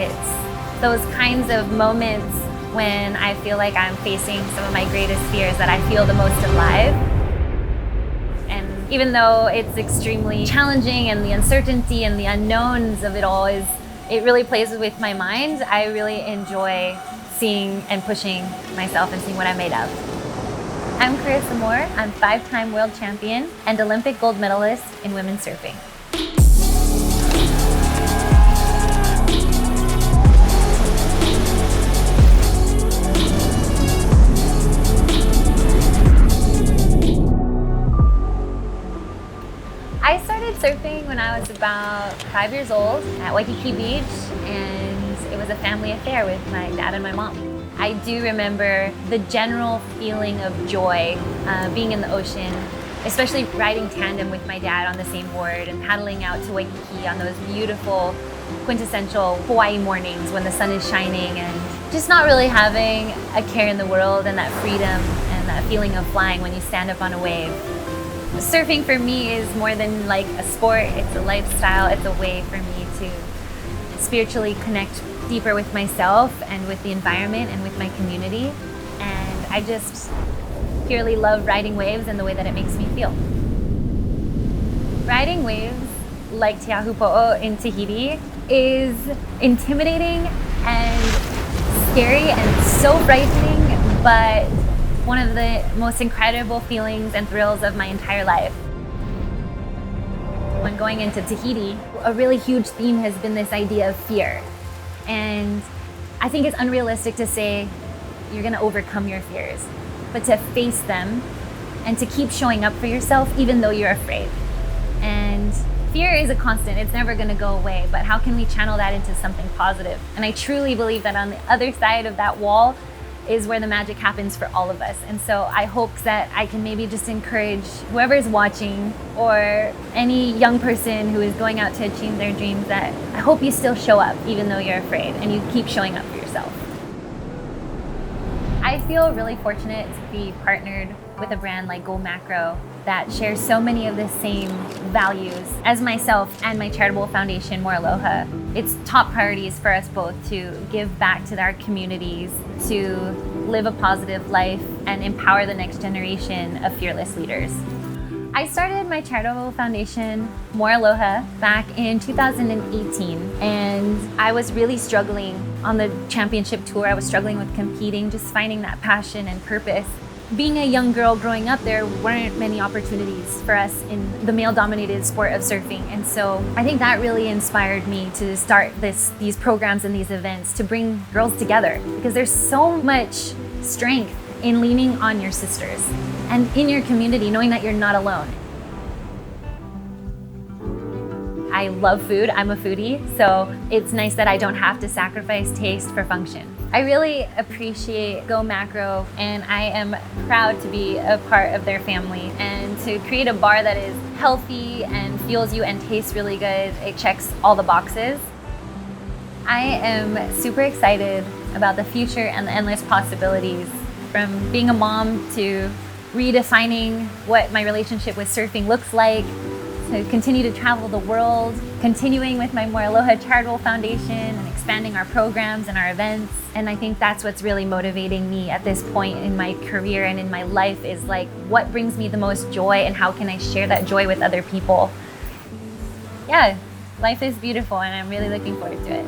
It's those kinds of moments when I feel like I'm facing some of my greatest fears that I feel the most alive. And even though it's extremely challenging and the uncertainty and the unknowns of it all it really plays with my mind, I really enjoy seeing and pushing myself and seeing what I'm made of. I'm Carissa Moore. I'm 5-time world champion and Olympic gold medalist in women's surfing. I started surfing when I was about 5 years old at Waikiki Beach, and it was a family affair with my dad and my mom. I do remember the general feeling of joy being in the ocean, especially riding tandem with my dad on the same board and paddling out to Waikiki on those beautiful, quintessential Hawaii mornings when the sun is shining, and just not really having a care in the world, and that freedom and that feeling of flying when you stand up on a wave. Surfing for me is more than like a sport, it's a lifestyle, it's a way for me to spiritually connect deeper with myself and with the environment and with my community. And I just purely love riding waves and the way that it makes me feel. Riding waves like Te Ahupo'o in Tahiti is intimidating and scary and so frightening, but one of the most incredible feelings and thrills of my entire life. When going into Tahiti, a really huge theme has been this idea of fear. And I think it's unrealistic to say you're gonna overcome your fears, but to face them and to keep showing up for yourself even though you're afraid. And fear is a constant, it's never gonna go away, but how can we channel that into something positive? And I truly believe that on the other side of that wall is where the magic happens for all of us. And so I hope that I can maybe just encourage whoever is watching or any young person who is going out to achieve their dreams that I hope you still show up even though you're afraid and you keep showing up for yourself. I feel really fortunate to be partnered with a brand like GoMacro that shares so many of the same values as myself and my charitable foundation, More Aloha. It's top priorities for us both to give back to our communities, to live a positive life, and empower the next generation of fearless leaders. I started my charitable foundation, More Aloha, back in 2018, and I was really struggling on the championship tour. I was struggling with competing, just finding that passion and purpose. Being a young girl growing up, there weren't many opportunities for us in the male-dominated sport of surfing. And so I think that really inspired me to start these programs and these events to bring girls together, because there's so much strength in leaning on your sisters and in your community, knowing that you're not alone. I love food, I'm a foodie, so it's nice that I don't have to sacrifice taste for function. I really appreciate GoMacro, and I am proud to be a part of their family and to create a bar that is healthy and fuels you and tastes really good. It checks all the boxes. I am super excited about the future and the endless possibilities, from being a mom to redefining what my relationship with surfing looks like, to continue to travel the world, continuing with my More Aloha Charitable Foundation and expanding our programs and our events. And I think that's what's really motivating me at this point in my career and in my life, is like, what brings me the most joy and how can I share that joy with other people? Yeah, life is beautiful and I'm really looking forward to it.